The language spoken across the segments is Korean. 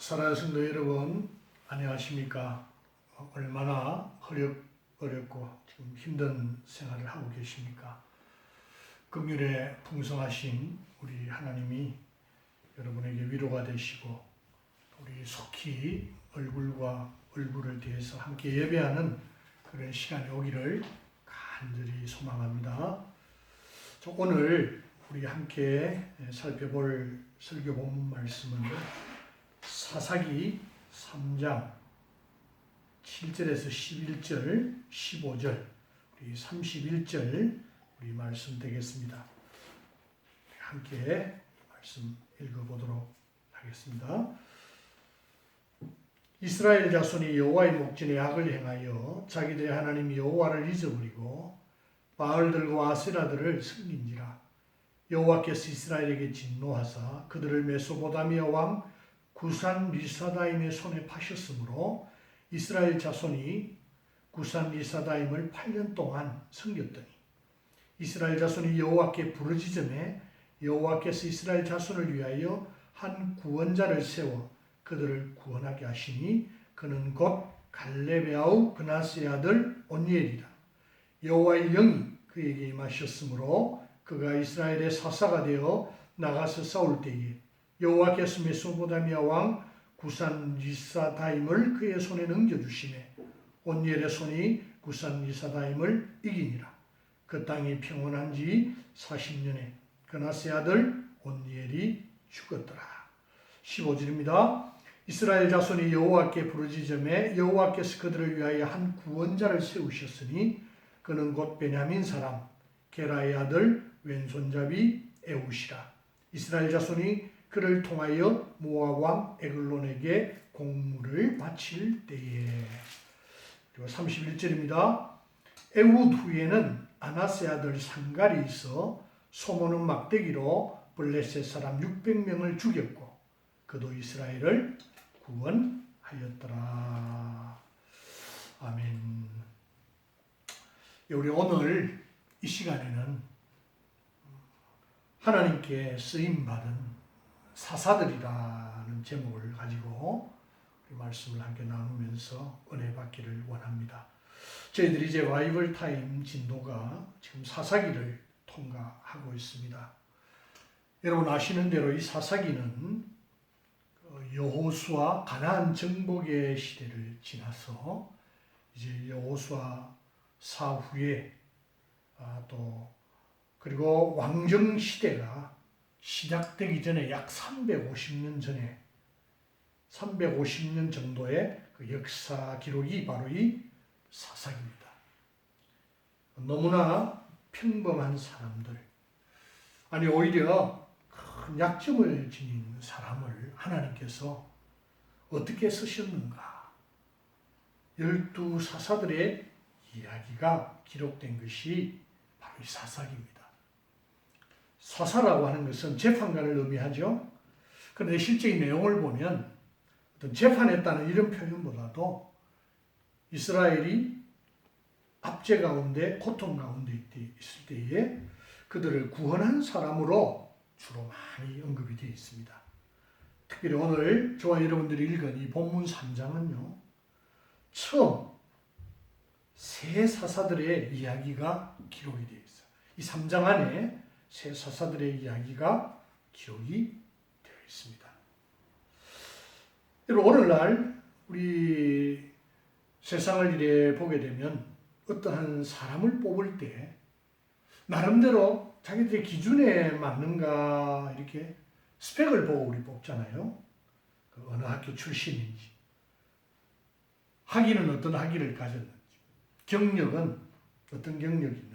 사랑하는 성도 여러분, 안녕하십니까? 얼마나 어렵고 지금 힘든 생활을 하고 계십니까? 긍휼에 풍성하신 우리 하나님이 여러분에게 위로가 되시고 우리 속히 얼굴과 얼굴을 대해서 함께 예배하는 그런 시간이 오기를 간절히 소망합니다. 오늘 우리 함께 살펴볼 설교 본문 말씀은 사사기 3장 7절에서 11절, 15절, 우리 31절 우리 말씀 되겠습니다. 함께 말씀 읽어보도록 하겠습니다. 이스라엘 자손이 여호와의 목전에 악을 행하여 자기들의 하나님 여호와를 잊어버리고 바알들과 아세라들을 섬긴지라. 여호와께서 이스라엘에게 진노하사 그들을 메소포타미아 왕 구산 리사다임의 손에 파셨으므로 이스라엘 자손이 구산 리사다임을 8년 동안 섬겼더니 이스라엘 자손이 여호와께 부르짖음에 여호와께서 이스라엘 자손을 위하여 한 구원자를 세워 그들을 구원하게 하시니 그는 곧 갈렙의 아우 그나스의 아들 온니엘이라. 여호와의 영이 그에게 임하셨으므로 그가 이스라엘의 사사가 되어 나가서 싸울 때에 여호와께서 메소포타미아 왕 구산 리사다임을 그의 손에 넘겨주시매 온니엘의 손이 구산 리사다임을 이기니라. 그 땅이 평온한 지 40년에 그나스의 아들 온니엘이 죽었더라. 15절입니다. 이스라엘 자손이 여호와께 부르짖음에 여호와께서 그들을 위하여 한 구원자를 세우셨으니 그는 곧 베냐민 사람 게라의 아들 왼손잡이 에웃이라. 이스라엘 자손이 그를 통하여 모압 왕 에글론에게 공물을 바칠 때에. 그리고 31절입니다. 에웃 후에는 아나세 아들 상갈이 있어 소모는 막대기로 블레셋 사람 600명을 죽였고 그도 이스라엘을 구원하였더라. 아멘. 우리 오늘 이 시간에는 하나님께 쓰임받은 사사들이라는 제목을 가지고 말씀을 함께 나누면서 은혜 받기를 원합니다. 저희들이 이제 바이블 타임 진도가 지금 사사기를 통과하고 있습니다. 여러분 아시는 대로 이 사사기는 여호수아 가나안 정복의 시대를 지나서 이제 여호수아 사후에 또 그리고 왕정 시대가 시작되기 전에 약 350년 전에 350년 정도의 그 역사 기록이 바로 이 사사기입니다. 너무나 평범한 사람들, 아니 오히려 큰 약점을 지닌 사람을 하나님께서 어떻게 쓰셨는가? 12사사들의 이야기가 기록된 것이 바로 이 사사기입니다. 사사라고 하는 것은 재판관을 의미하죠. 그런데 실제의 내용을 보면 어떤 재판했다는 이런 표현보다도 이스라엘이 압제 가운데 고통 가운데 있을 때에 그들을 구원한 사람으로 주로 많이 언급이 되어 있습니다. 특별히 오늘 저와 여러분들이 읽은 이 본문 3장은요. 처음 세 사사들의 이야기가 기록이 되어 있어요. 이 3장 안에 세 사사들의 이야기가 기록이 되어 있습니다. 여러분 오늘날 우리 세상을 이래 보게 되면 어떠한 사람을 뽑을 때 나름대로 자기들의 기준에 맞는가 이렇게 스펙을 보고 우리 뽑잖아요. 어느 학교 출신인지, 학위는 어떤 학위를 가졌는지, 경력은 어떤 경력이 있는지,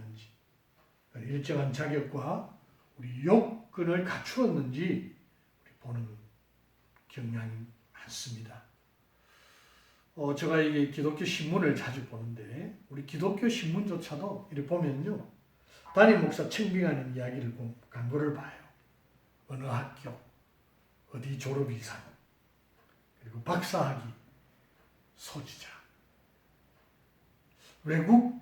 일정한 자격과 우리 요건을 갖추었는지 우리 보는 경향이 많습니다. 제가 이게 기독교 신문을 자주 보는데 우리 기독교 신문조차도 이렇게 보면요. 담임 목사 청빙하는 이야기를 광고를 봐요. 어느 학교, 어디 졸업 이상, 그리고 박사학위 소지자, 외국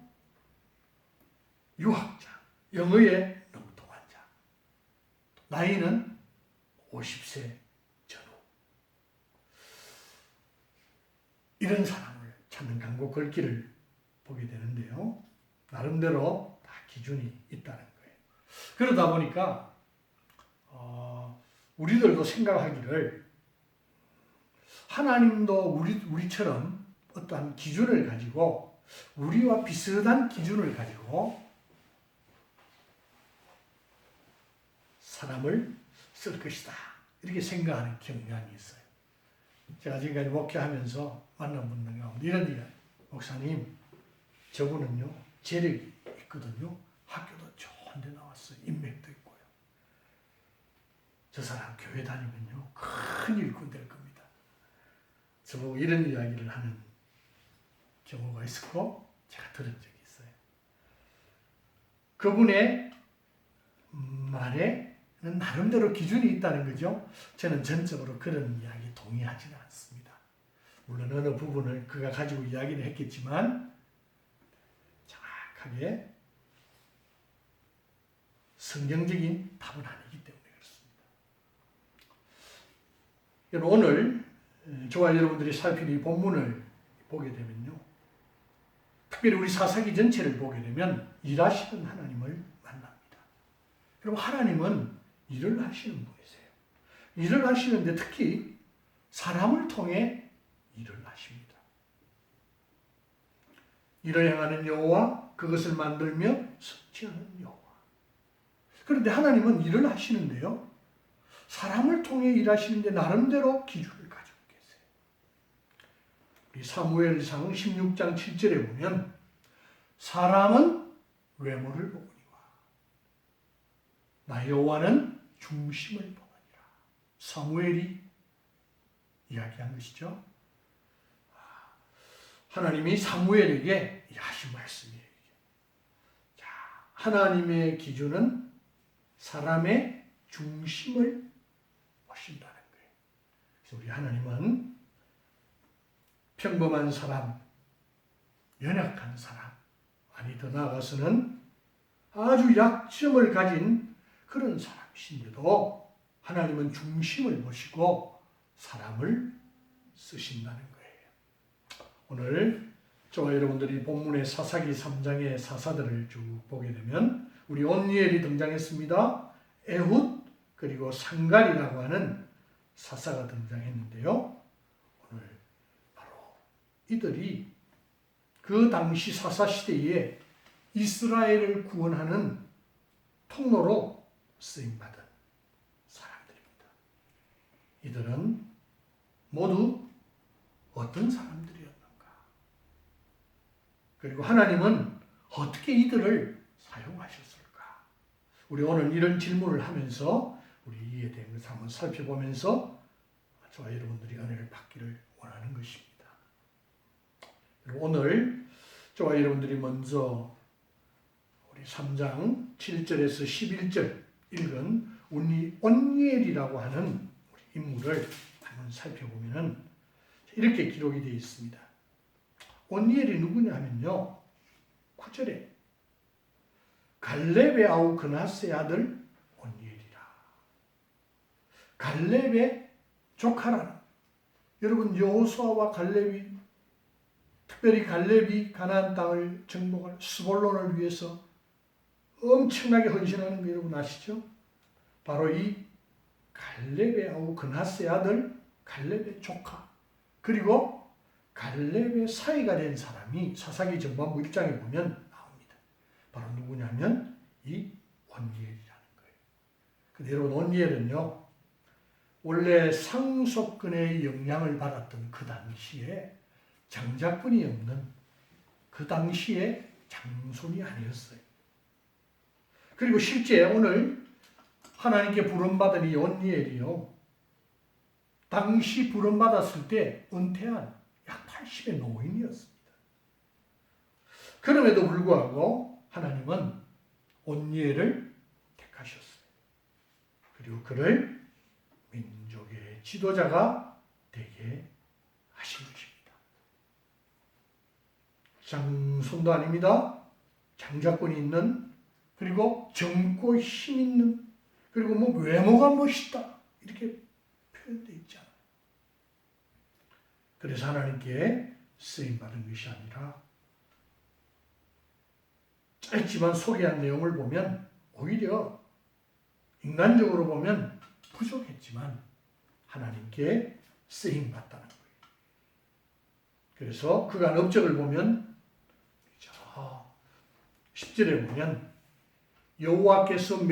유학자, 영어에 너무 통한 자, 나이는 50세 전후. 이런 사람을 찾는 강고 걸기를 보게 되는데요. 나름대로 다 기준이 있다는 거예요. 그러다 보니까 우리들도 생각하기를 하나님도 우리처럼 어떠한 기준을 가지고 우리와 비슷한 기준을 가지고 사람을 쓸 것이다. 이렇게 생각하는 경향이 있어요. 제가 지금까지 목회하면서 만난 분들 가운데 이런 이야기. 목사님, 저분은요, 재력이 있거든요. 학교도 좋은 데 나왔어요. 인맥도 있고요. 저 사람 교회 다니면요, 큰 일꾼 될 겁니다. 저보고 이런 이야기를 하는 경우가 있었고, 제가 들은 적이 있어요. 그분의 말에는 나름대로 기준이 있다는 거죠. 저는 전적으로 그런 이야기 동의하지는 않습니다. 물론 어느 부분을 그가 가지고 이야기를 했겠지만 정확하게 성경적인 답은 아니기 때문에 그렇습니다. 오늘 저와 여러분들이 살필 이 본문을 보게 되면요, 특별히 우리 사사기 전체를 보게 되면 일하시는 하나님을 만납니다. 그럼 하나님은 일을 하시는 분이세요. 일을 하시는데 특히 사람을 통해 일을 하십니다. 일을 행하는 여호와, 그것을 만들며 성취하는 여호와. 그런데 하나님은 일을 하시는데요, 사람을 통해 일하시는데 나름대로 기준을 가지고 계세요. 우리 사무엘상 16장 7절에 보면 사람은 외모를 보거니와 나 여호와는 중심을 보느니라. 사무엘이 이야기한 것이죠. 하나님이 사무엘에게 하신 말씀이에요. 자, 하나님의 기준은 사람의 중심을 보신다는 거예요. 그래서 우리 하나님은 평범한 사람, 연약한 사람, 아니 더 나아가서는 아주 약점을 가진 그런 사람이신데도 하나님은 중심을 보시고 사람을 쓰신다는 거예요. 오늘 저와 여러분들이 본문의 사사기 3장의 사사들을 쭉 보게 되면 우리 온니엘이 등장했습니다. 에훗 그리고 상갈이라고 하는 사사가 등장했는데요. 오늘 바로 이들이 그 당시 사사시대에 이스라엘을 구원하는 통로로 쓰임받은 사람들입니다. 이들은 모두 어떤 사람들이었는가? 그리고 하나님은 어떻게 이들을 사용하셨을까? 우리 오늘 이런 질문을 하면서 우리 이에 대한 것을 한번 살펴보면서 저와 여러분들이 은혜를 받기를 원하는 것입니다. 오늘 저와 여러분들이 먼저 우리 3장 7절에서 11절 읽은 온니엘이라고 하는 인물을 한번 살펴보면 이렇게 기록이 되어 있습니다. 온니엘이 누구냐 하면요, 9절에 갈렙의 아우 그나스의 아들 온니엘이라. 갈렙의 조카라는, 여러분 여호수아와 갈렙이, 특별히 갈렙이 가나안 땅을 정복할 스볼론을 위해서 엄청나게 헌신하는 거 여러분 아시죠? 바로 이 갈렙의 아우 그나스의 아들, 갈렙의 조카, 그리고 갈렙의 사이가 된 사람이 사사기 전반부 1장에 보면 나옵니다. 바로 누구냐면 이 온니엘이라는 거예요. 근데 여러분 온니엘은요, 원래 상속권의 영향을 받았던 그 당시에 장자권이 없는 그 당시에 장손이 아니었어요. 그리고 실제 오늘 하나님께 부름받은 이 온니엘이요, 당시 부름받았을 때 은퇴한 약 80의 노인이었습니다. 그럼에도 불구하고 하나님은 온니엘을 택하셨어요. 그리고 그를 민족의 지도자가 되게 하신 것입니다. 장손도 아닙니다. 장자권이 있는, 그리고 젊고 힘 있는, 그리고 뭐 외모가 멋있다 이렇게 표현되어 있잖아요. 그래서 하나님께 쓰임받은 것이 아니라 짧지만 소개한 내용을 보면 오히려 인간적으로 보면 부족했지만 하나님께 쓰임받다는 거예요. 그래서 그간 업적을 보면 10절에 보면 여호와께서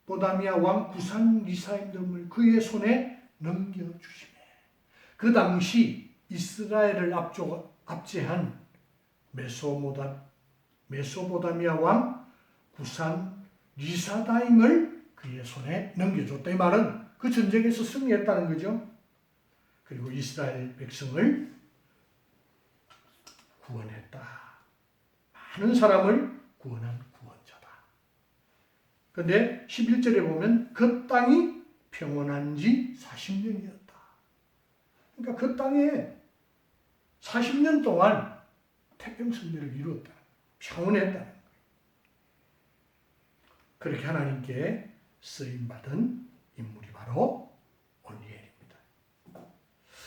메소포다미아 왕 구산 리사임을 그의 손에 넘겨주시매 그 당시 이스라엘을 압제한 메소포다미아 왕 구산 리사다임을 그의 손에 넘겨줬다. 이 말은 그 전쟁에서 승리했다는 거죠. 그리고 이스라엘 백성을 구원했다. 많은 사람을 구원한 구원자다. 그런데 11절에 보면 그 땅이 평온한 지 40년이었다. 그러니까 그 땅에 40년 동안 태평성대를 이루었다. 평온했다. 그렇게 하나님께 쓰임받은 인물이 바로 온니엘입니다.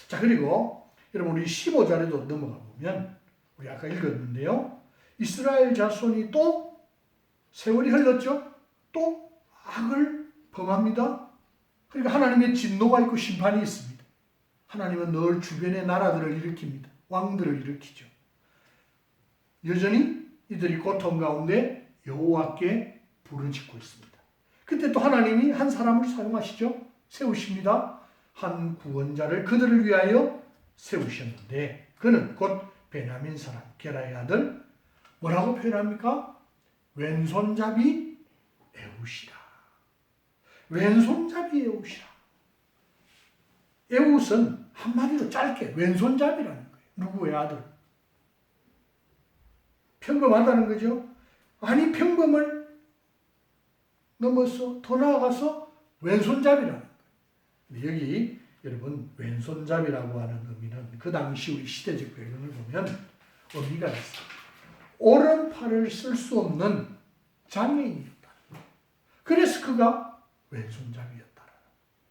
자, 그리고 여러분 우리 15절에도 넘어가 보면 우리 아까 읽었는데요. 이스라엘 자손이 또 세월이 흘렀죠. 또 악을 범합니다. 그러니까 하나님의 진노가 있고 심판이 있습니다. 하나님은 늘 주변의 나라들을 일으킵니다. 왕들을 일으키죠. 여전히 이들이 고통 가운데 여호와께 부르짖고 있습니다. 그때 또 하나님이 한 사람을 사용하시죠. 세우십니다. 한 구원자를 그들을 위하여 세우셨는데 그는 곧 베냐민 사람 게라의 아들 뭐라고 표현합니까? 왼손잡이 에웃이라. 왼손잡이 에웃이라. 에웃은 한마디로 짧게 왼손잡이라는 거예요. 누구의 아들? 평범하다는 거죠. 아니 평범을 넘어서 더 나아가서 왼손잡이라는 거예요. 여기 여러분 왼손잡이라고 하는 의미는 그 당시 우리 시대적 배경을 보면 의미가 있어요. 오른팔을 쓸 수 없는 장애인이었다. 그래서 그가 왼손잡이였다는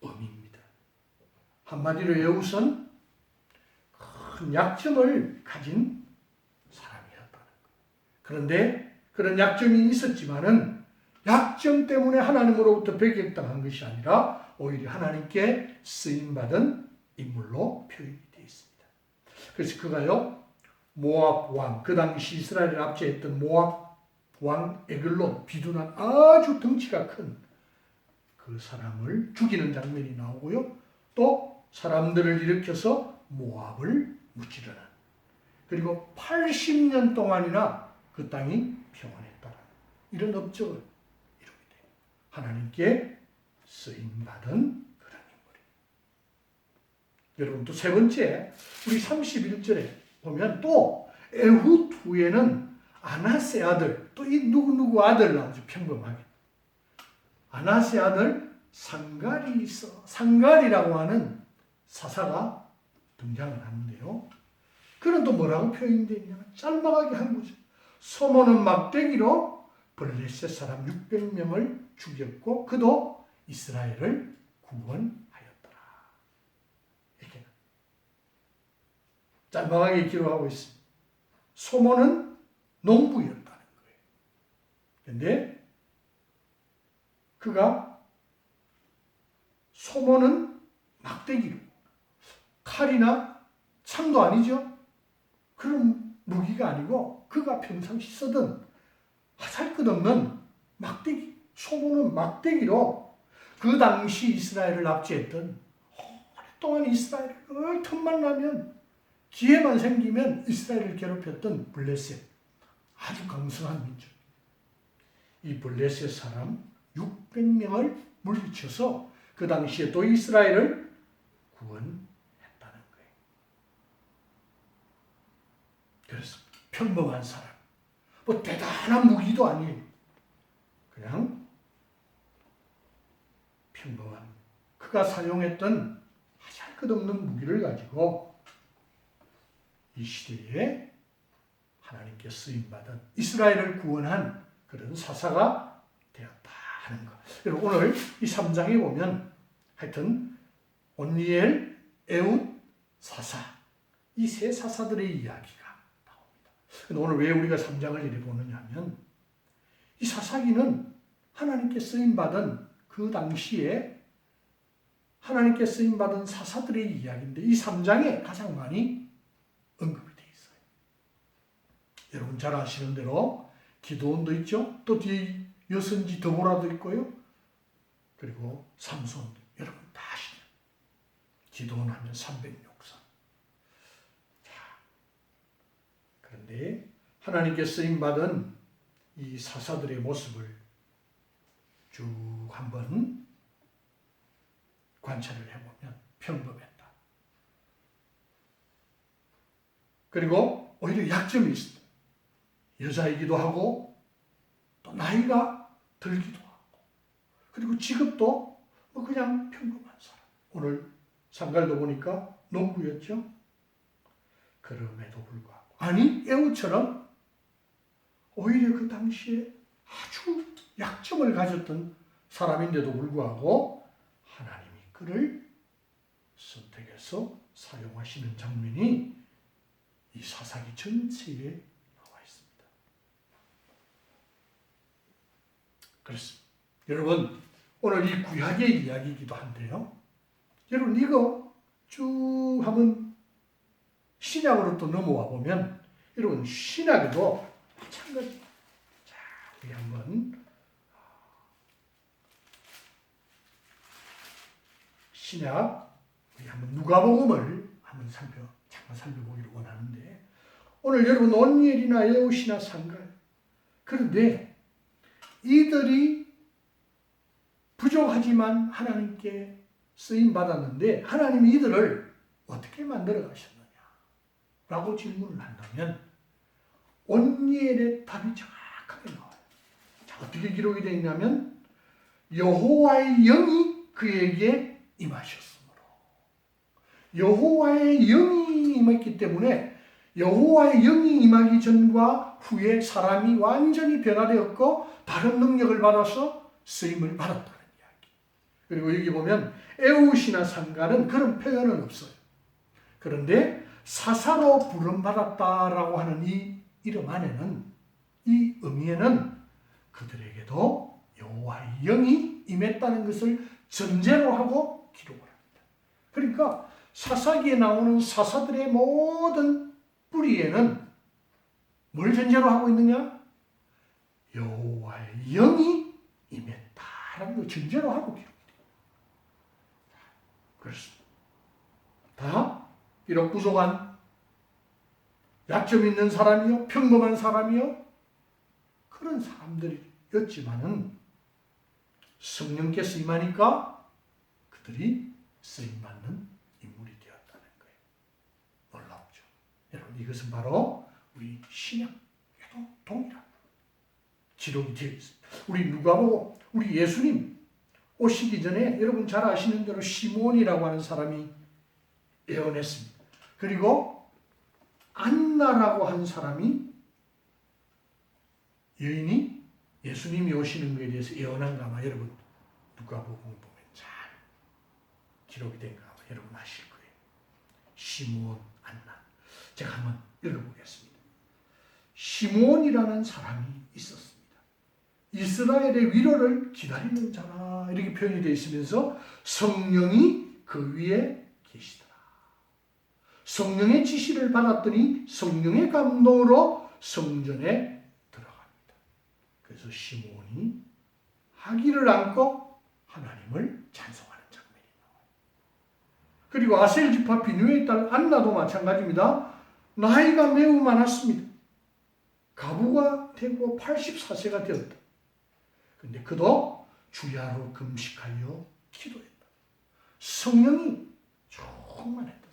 의미입니다. 한마디로 에웃은 큰 약점을 가진 사람이었다는 거예요. 그런데 그런 약점이 있었지만은 약점 때문에 하나님으로부터 배격당한 것이 아니라 오히려 하나님께 쓰임받은 인물로 표현이 되어 있습니다. 그래서 그가요 모압 왕, 그 당시 이스라엘을 압제했던 모압 왕 에글론, 비둔한 아주 덩치가 큰 그 사람을 죽이는 장면이 나오고요. 또 사람들을 일으켜서 모압을 무찌르는 그리고 80년 동안이나 그 땅이 평온했다는 이런 업적을 이루게 돼요. 하나님께 쓰임받은 그런 인물이에요. 여러분 또 세 번째 우리 31절에 보면 또 에훗 후에는 아나세 아들 또 이 누구 아들 나오죠. 평범하게 아나세 아들 상갈이 있어. 상갈이라고 하는 사사가 등장을 하는데요. 그는 또 뭐라고 표현되어 있냐면 짤막하게 한 거죠. 소모는 막대기로 블레셋 사람 600명을 죽였고 그도 이스라엘을 구원하였더라. 이렇게 짤막하게 기록하고 있습니다. 소모는 농부였다는 거예요. 그런데 그가 소모는 막대기로 칼이나 창도 아니죠. 그런 무기가 아니고 그가 평상시 쓰던 하살것없는 막대기, 소모는 막대기로 그 당시 이스라엘을 압제했던 오랫동안 이스라엘을 틈만 나면 기회만 생기면 이스라엘을 괴롭혔던 블레셋 아주 강성한 민족. 이 블레셋 사람 600명을 물리쳐서 그 당시에 또 이스라엘을 구원했다는 거예요. 그래서 평범한 사람, 뭐 대단한 무기도 아니에요. 그냥 평범한 그가 사용했던 하잘것없는 무기를 가지고 이 시대에 하나님께 쓰임받은 이스라엘을 구원한 그런 사사가 되었다 하는 것. 그리고 오늘 이 3장에 보면 하여튼 온니엘, 에웃, 사사 이 세 사사들의 이야기가 나옵니다. 근데 오늘 왜 우리가 3장을 이리 보느냐 하면 이 사사기는 하나님께 쓰임받은 그 당시에 하나님께 쓰임받은 사사들의 이야기인데 이 3장에 가장 많이 언급이 되어 있어요. 여러분 잘 아시는 대로 기드온도 있죠. 또 뒤에 여선지 드보라도 있고요. 그리고 삼손, 여러분 다 아시죠. 기드온 하면 306사. 그런데 하나님께 쓰임받은 이 사사들의 모습을 쭉 한번 관찰을 해보면 평범했다. 그리고 오히려 약점이 있습니다. 여자이기도 하고 또 나이가 들기도 하고 그리고 직업도 뭐 그냥 평범한 사람. 오늘 상갈도 보니까 농부였죠. 그럼에도 불구하고 아니 에우처럼 오히려 그 당시에 아주 약점을 가졌던 사람인데도 불구하고 하나님이 그를 선택해서 사용하시는 장면이 이 사사기 전체에 나와 있습니다. 그렇습니다. 여러분 오늘 이 구약의 이야기이기도 한데요. 여러분 이거 쭉 한번 신약으로 또 넘어와 보면 여러분 신약에도 마찬가지. 자, 우리 한번 신약 우리 한번 누가복음을 한번 잠깐 살펴보기를 원하는데 오늘 여러분 온니엘이나 에웃이나 상갈 그런데 이들이 부족하지만 하나님께 쓰임 받았는데 하나님이 이들을 어떻게 만들어 가셨느냐 라고 질문을 한다면 온니엘의 답이 정확하게 나와요. 자, 어떻게 기록이 되어 있냐면 여호와의 영이 그에게 임하셨으므로 여호와의 영이 임했기 때문에 여호와의 영이 임하기 전과 후에 사람이 완전히 변화되었고 다른 능력을 받아서 쓰임을 받았다는 이야기. 그리고 여기 보면 에웃이나 상갈은 그런 표현은 없어요. 그런데 사사로 부름받았다라고 하는 이 이름 안에는 이 의미에는 그들에게도 여호와의 영이 임했다는 것을 전제로 하고 기록을 합니다. 그러니까 사사기에 나오는 사사들의 모든 뿌리에는 뭘 전제로 하고 있느냐? 여호와의 영이 임했다라는 걸 전제로 하고 기록이 됩니다. 그렇습니다. 다 비록 부족한 약점 있는 사람이요, 평범한 사람이요, 그런 사람들이었지만은 성령께서 임하니까 그들이 쓰임받는 인물이 되었다는 거예요. 놀랍죠. 여러분 이것은 바로 우리 신약에도 동일한 기록이 되어 있습니다. 우리 누가복음, 우리 예수님 오시기 전에 여러분 잘 아시는 대로 시몬이라고 하는 사람이 예언했습니다. 그리고 안나라고 한 사람이 여인이 예수님이 오시는 것에 대해서 예언한가 아마 여러분 누가복음 보면 잘 기록이 된가 아마 여러분 아실 거예요. 시몬, 안나. 제가 한번 읽어보겠습니다. 시몬이라는 사람이 있었습니다. 이스라엘의 위로를 기다리는 자라 이렇게 표현이 되어 있으면서 성령이 그 위에 계시더라. 성령의 지시를 받았더니 성령의 감동으로 성전에 들어갑니다. 그래서 시몬이 하기를 안고 하나님을 찬송하는 장면이 나와요. 그리고 아셀 지파 비누의 딸 안나도 마찬가지입니다. 나이가 매우 많았습니다. 가부가 되고 84세가 되었다. 근데 그도 주야로 금식하여 기도했다. 성령이 충만했다.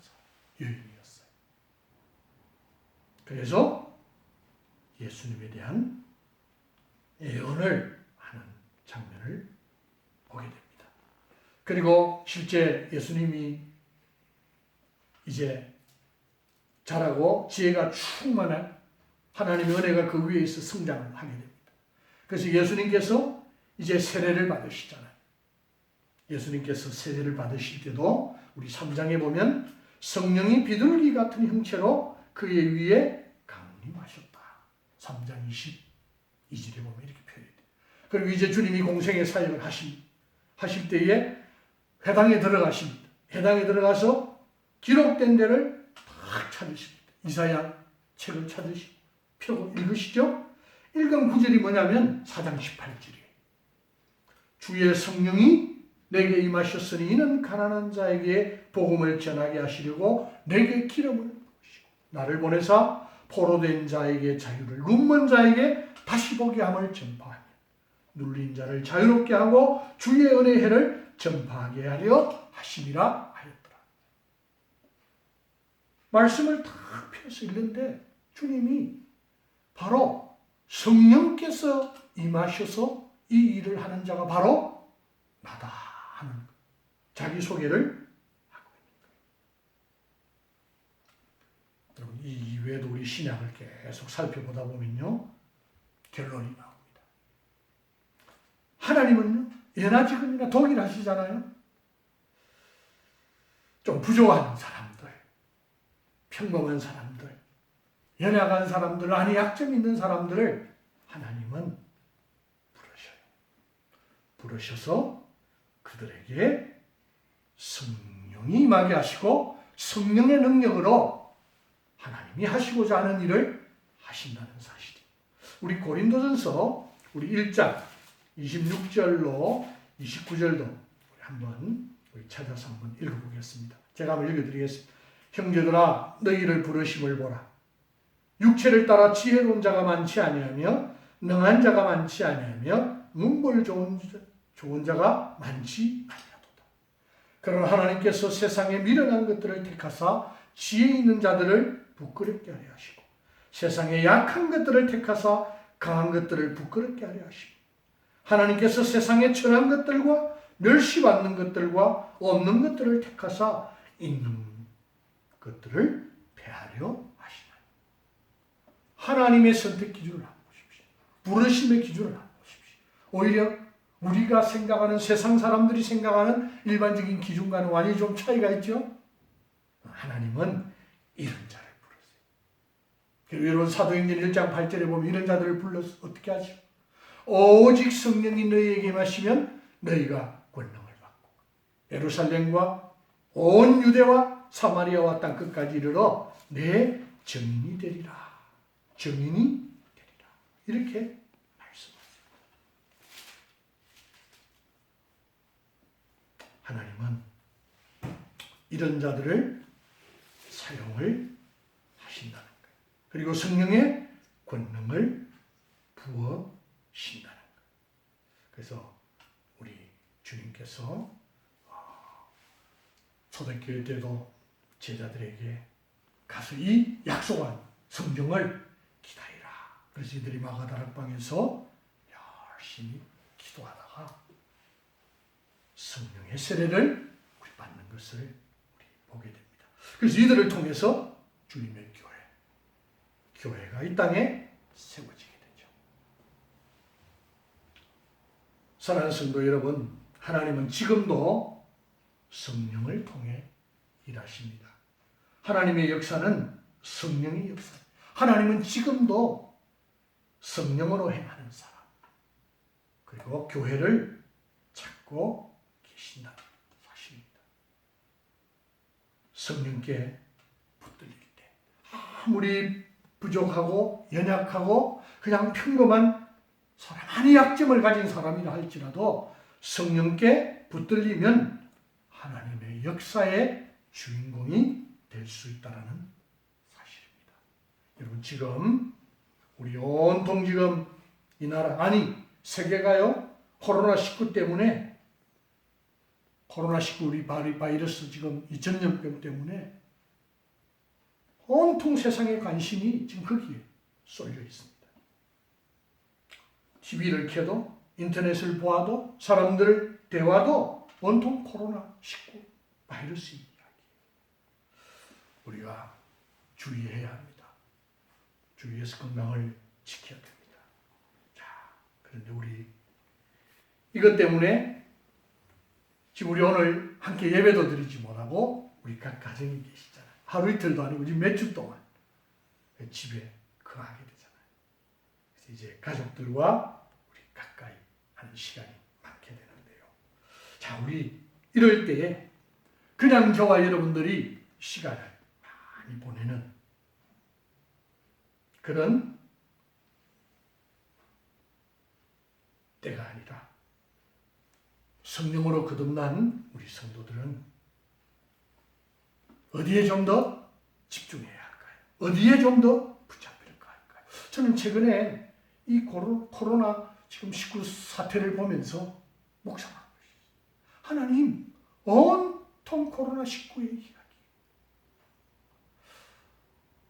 여인이었어요. 그래서 예수님에 대한 예언을 하는 장면을 보게 됩니다. 그리고 실제 예수님이 이제 자라고 지혜가 충만한 하나님의 은혜가 그 위에 있어 성장을 하게 됩니다. 그래서 예수님께서 이제 세례를 받으시잖아요. 예수님께서 세례를 받으실 때도 우리 3장에 보면 성령이 비둘기 같은 형체로 그의 위에 강림하셨다. 3장 22절에 보면 이렇게 표현돼요. 그리고 이제 주님이 공생의 사역을 하실 때에 회당에 들어가십니다. 회당에 들어가서 기록된 데를 딱 찾으십니다. 이사야 책을 찾으시고 펴고 읽으시죠? 읽은 구절이 뭐냐면 4장 18절이에요. 주의 성령이 내게 임하셨으니 이는 가난한 자에게 복음을 전하게 하시려고 내게 기름을 부으시고 나를 보내사 포로된 자에게 자유를 눈먼 자에게 다시 보게 함을 전파하며 눌린 자를 자유롭게 하고 주의 은혜의 해를 전파하게 하려 하심이라 하였더라. 말씀을 다 펴서 읽는데 주님이 바로 성령께서 임하셔서 이 일을 하는 자가 바로 나다 하는 자기소개를 하고 있는 거예요. 여러분 이 이외에도 우리 신약을 계속 살펴보다 보면요. 결론이 나옵니다. 하나님은요. 예나 지금이나 동일하시잖아요. 좀 부족한 사람들, 평범한 사람들, 연약한 사람들, 안에 약점 있는 사람들을 하나님은 부르셔요. 부르셔서 그들에게 성령이 임하게 하시고 성령의 능력으로 하나님이 하시고자 하는 일을 하신다는 사실이에요. 우리 고린도전서 우리 1장 26절로 29절도 한번 찾아서 한번 읽어보겠습니다. 제가 한번 읽어드리겠습니다. 형제들아 너희를 부르심을 보라. 육체를 따라 지혜로운 자가 많지 아니하며 능한 자가 많지 아니하며 문벌 좋은 자가 많지 아니하도다. 그러나 하나님께서 세상에 미련한 것들을 택하사 지혜 있는 자들을 부끄럽게 하려 하시고 세상에 약한 것들을 택하사 강한 것들을 부끄럽게 하려 하시고 하나님께서 세상에 천한 것들과 멸시받는 것들과 없는 것들을 택하사 있는 것들을 폐하려 하시나니. 하나님의 선택 기준을 한번 보십시오. 부르심의 기준을 한번 보십시오. 오히려 우리가 생각하는 세상 사람들이 생각하는 일반적인 기준과는 완전히 좀 차이가 있죠. 하나님은 이런 자를 불렀어요. 그리고 여러분 사도행전 1장 8절에 보면 이런 자들을 불러서 어떻게 하죠? 오직 성령이 너희에게 임하시면 너희가 권능을 받고 예루살렘과 온 유대와 사마리아와 땅 끝까지 이르러 내 증인이 되리라. 증인이 되리라. 이렇게 말씀하세요. 하나님은 이런 자들을 사용을 하신다는 거예요. 그리고 성령의 권능을 부어신다는 거예요. 그래서 우리 주님께서 초대교회 때도 제자들에게 가서 이 약속한 성령을 기다리라. 그래서 이들이 마가다락방에서 열심히 기도하다가 성령의 세례를 받는 것을 우리 보게 됩니다. 그래서 이들을 통해서 주님의 교회가 이 땅에 세워지게 되죠. 사랑하는 성도 여러분, 하나님은 지금도 성령을 통해 일하십니다. 하나님의 역사는 성령의 역사입니다. 하나님은 지금도 성령으로 행하는 사람, 그리고 교회를 찾고 계신다는 사실입니다. 성령께 붙들릴 때 아무리 부족하고 연약하고 그냥 평범한 사람, 많이 약점을 가진 사람이라 할지라도 성령께 붙들리면 하나님의 역사의 주인공이 될 수 있다는 사실입니다. 여러분 지금 우리 온통 지금 이 나라 아니 세계가요 코로나19 때문에 코로나19 우리 바이러스 지금 이 전염병 때문에 온통 세상의 관심이 지금 거기에 쏠려 있습니다. TV를 켜도 인터넷을 보아도 사람들 대화도 온통 코로나19 바이러스 이야기. 우리가 주의해야 합니다. 주의해서 건강을 지켜야 됩니다. 자, 그런데 우리 이것 때문에 지금 우리 오늘 함께 예배도 드리지 못하고 우리 각 가정이 계시잖아요. 하루 이틀도 아니고 지금 몇 주 동안 집에 거하게 되잖아요. 그래서 이제 가족들과 우리 가까이 하는 시간이 많게 되는데요. 자, 우리 이럴 때에 그냥 저와 여러분들이 시간을 많이 보내는 그런 때가 아니라 성령으로 거듭난 우리 성도들은 어디에 좀 더 집중해야 할까요? 어디에 좀 더 붙잡힐까 할까요? 저는 최근에 이 코로나 지금 19 사태를 보면서 묵상한 것이죠. 하나님, 온통 코로나 19의 이야기.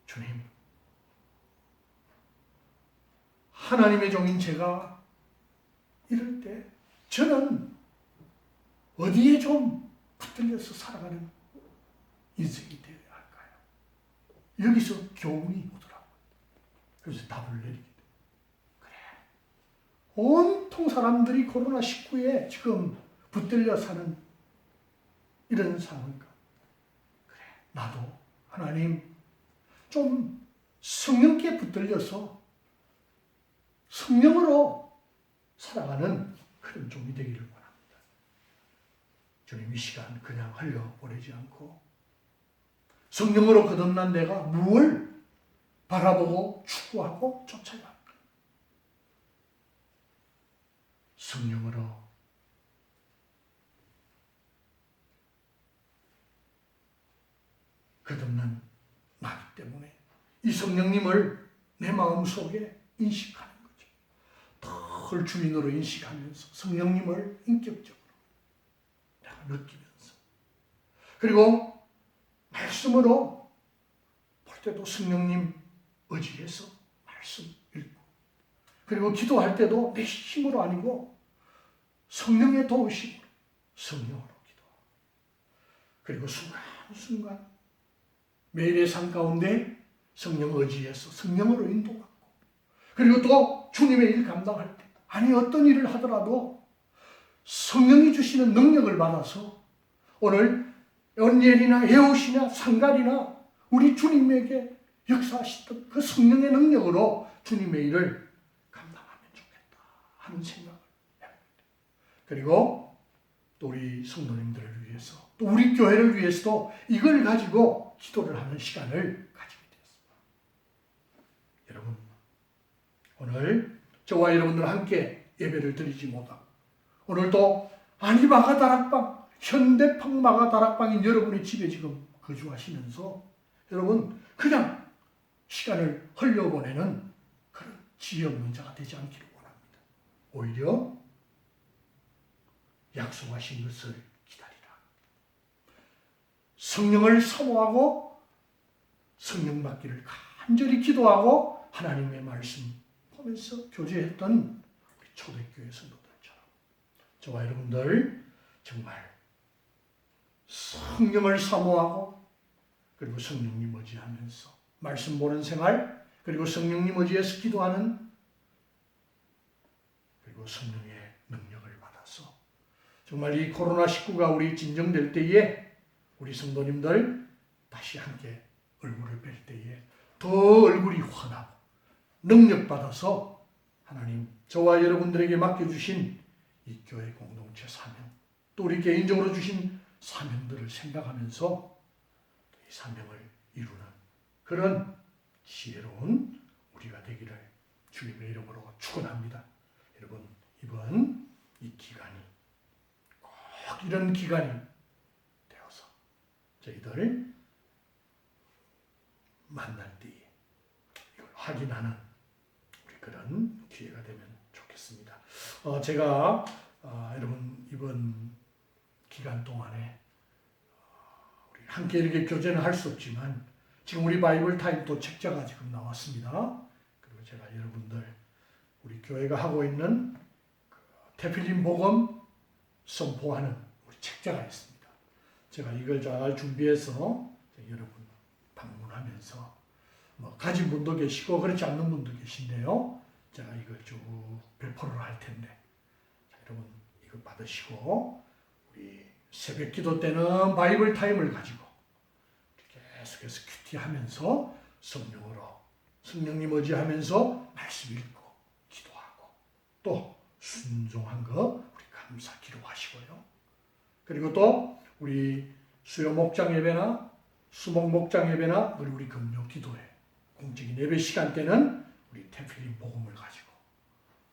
주님, 하나님의 종인 제가 이럴 때 저는 어디에 좀 붙들려서 살아가는 인생이 되어야 할까요? 여기서 교훈이 오더라고요. 그래서 답을 내리게 돼요. 그래, 온통 사람들이 코로나19에 지금 붙들려 사는 이런 상황인가? 그래, 나도 하나님 좀 성령께 붙들려서 성령으로 살아가는 그런 종이 되기를 원합니다. 주님, 이 시간 그냥 흘려보내지 않고 성령으로 거듭난 내가 무엇을 바라보고 추구하고 쫓아야 할까? 성령으로 거듭난 나기 때문에 이 성령님을 내 마음속에 인식하는 거죠. 덜 주인으로 인식하면서 성령님을 인격적으로 내가 느끼면서, 그리고 말씀으로 볼 때도 성령님 의지해서 말씀 읽고, 그리고 기도할 때도 내 힘으로 아니고 성령의 도우심으로 성령으로 기도하고, 그리고 순간순간 매일의 삶 가운데 성령 의지해서 성령으로 인도받고, 그리고 또 주님의 일 감당할 때, 아니 어떤 일을 하더라도 성령이 주시는 능력을 받아서 오늘 언엘이나 에옷이나 상갈이나 우리 주님에게 역사하시던 그 성령의 능력으로 주님의 일을 감당하면 좋겠다 하는 생각을 해봅니다. 그리고 또 우리 성도님들을 위해서, 또 우리 교회를 위해서도 이걸 가지고 기도를 하는 시간을 가지게 되었습니다. 여러분, 오늘 저와 여러분들 함께 예배를 드리지 못하고, 오늘도 아니마가 다락방, 현대판 마가 다락방인 여러분의 집에 지금 거주하시면서 여러분 그냥 시간을 흘려보내는 그런 지혜 없는 자가 되지 않기를 원합니다. 오히려 약속하신 것을 기다리라. 성령을 사모하고 성령 받기를 간절히 기도하고 하나님의 말씀 보면서 교제했던 우리 초대교회 성도들처럼 저와 여러분들 정말 성령을 사모하고, 그리고 성령님 의지하면서 말씀 보는 생활, 그리고 성령님 의지해서 기도하는, 그리고 성령의 능력을 받아서 정말 이 코로나19가 우리 진정될 때에 우리 성도님들 다시 함께 얼굴을 뵐 때에 더 얼굴이 환하고 능력 받아서 하나님 저와 여러분들에게 맡겨주신 이 교회 공동체 사명, 또 우리 개인적으로 주신 사명들을 생각하면서 이 사명을 이루는 그런 지혜로운 우리가 되기를 주님의 이름으로 축원합니다. 여러분, 이번 이 기간이 꼭 이런 기간이 되어서 저희들 만날 때에 이걸 확인하는 우리 그런 기회가 되면 좋겠습니다. 제가 여러분 이번 기간 동안에 우리 함께 이렇게 교제는 할 수 없지만 지금 우리 바이블 타임 또 책자가 지금 나왔습니다. 그리고 제가 여러분들 우리 교회가 하고 있는 태필린 복음 선포하는 우리 책자가 있습니다. 제가 이걸 잘 준비해서 여러분 방문하면서 가진 분도 계시고 그렇지 않는 분도 계신데요. 제가 이걸 쭉 배포를 할 텐데 자, 여러분 이거 받으시고 우리 새벽 기도 때는 바이블 타임을 가지고 속에서 큐티하면서 성령님 의지하면서 말씀 읽고 기도하고 또 순종한 거 우리 감사 기도하시고요. 그리고 또 우리 수요 목장 예배나 수목 목장 예배나 그리고 우리 금요 기도회 공적인 예배 시간 때는 우리 테필린 복음을 가지고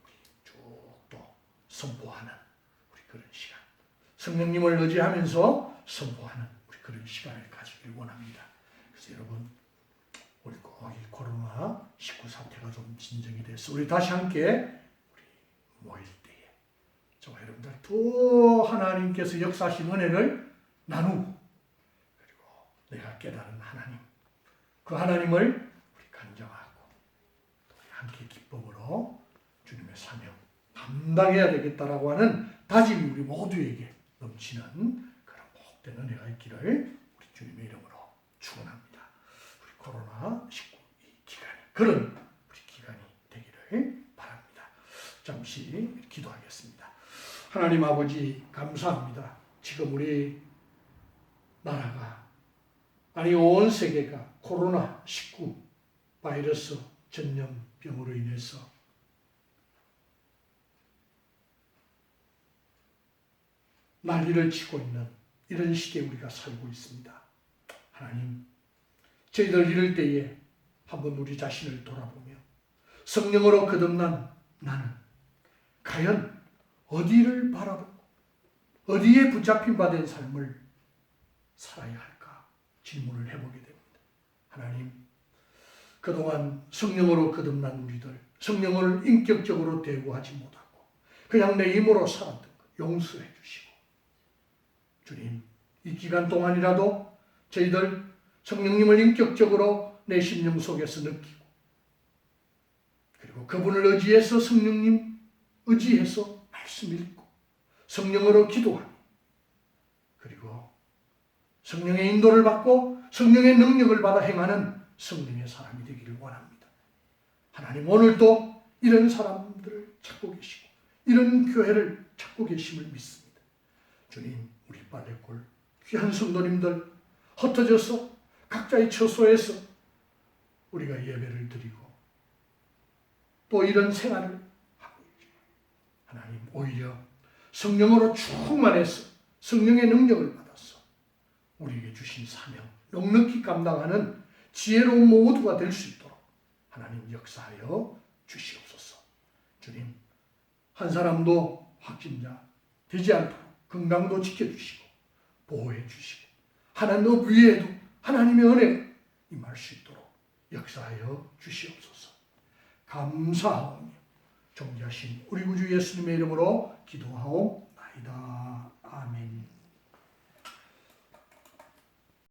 우리 쭉 또 선포하는 우리 그런 시간, 성령님을 의지하면서 선포하는 우리 그런 시간을 가지길 원합니다. 그래서 여러분 우리 꼭 이 코로나19 사태가 좀 진정이 돼서 우리 다시 함께 우리 모일 때에 저와 여러분들 또 하나님께서 역사하신 은혜를 나누고 그리고 내가 깨달은 하나님, 그 하나님을 우리 간증하고 또 우리 함께 기쁨으로 주님의 사명 감당해야 되겠다라고 하는 다짐이 우리 모두에게 넘치는 그런 복된 은혜가 있기를 우리 주님의 이름으로 축원합니다. 우리 코로나19 이 기간이 그런 우리 기간이 되기를 바랍니다. 잠시 기도하겠습니다. 하나님 아버지 감사합니다. 지금 우리 나라가 아니 온 세계가 코로나19 바이러스 전염병으로 인해서 난리를 치고 있는 이런 시대에 우리가 살고 있습니다. 하나님, 저희들 이럴 때에 한번 우리 자신을 돌아보며 성령으로 거듭난 나는 과연 어디를 바라보고 어디에 붙잡힌 바 된 삶을 살아야 할까 질문을 해보게 됩니다. 하나님, 그동안 성령으로 거듭난 우리들, 성령을 인격적으로 대우하지 못하고 그냥 내 힘으로 살았던 것 용서해 주시고 주님, 이 기간 동안이라도 저희들 성령님을 인격적으로 내 심령 속에서 느끼고 그리고 그분을 의지해서 성령님 의지해서 말씀 읽고 성령으로 기도하고 그리고 성령의 인도를 받고 성령의 능력을 받아 행하는 성령의 사람이 되기를 원합니다. 하나님, 오늘도 이런 사람들을 찾고 계시고 이런 교회를 찾고 계심을 믿습니다. 주님, 우리 빨래골 귀한 성도님들 흩어져서 각자의 처소에서 우리가 예배를 드리고 또 이런 생활을 하고 있지만 하나님, 오히려 성령으로 충만해서 성령의 능력을 받아서 우리에게 주신 사명 넉넉히 감당하는 지혜로운 모두가 될 수 있도록 하나님 역사하여 주시옵소서. 주님, 한 사람도 확진자 되지 않도록 건강도 지켜주시고 보호해 주시고 하나님 위에도 하나님의 은혜가 임할 수 있도록 역사하여 주시옵소서. 감사하오며 존귀하신 우리 구주 예수님의 이름으로 기도하옵나이다.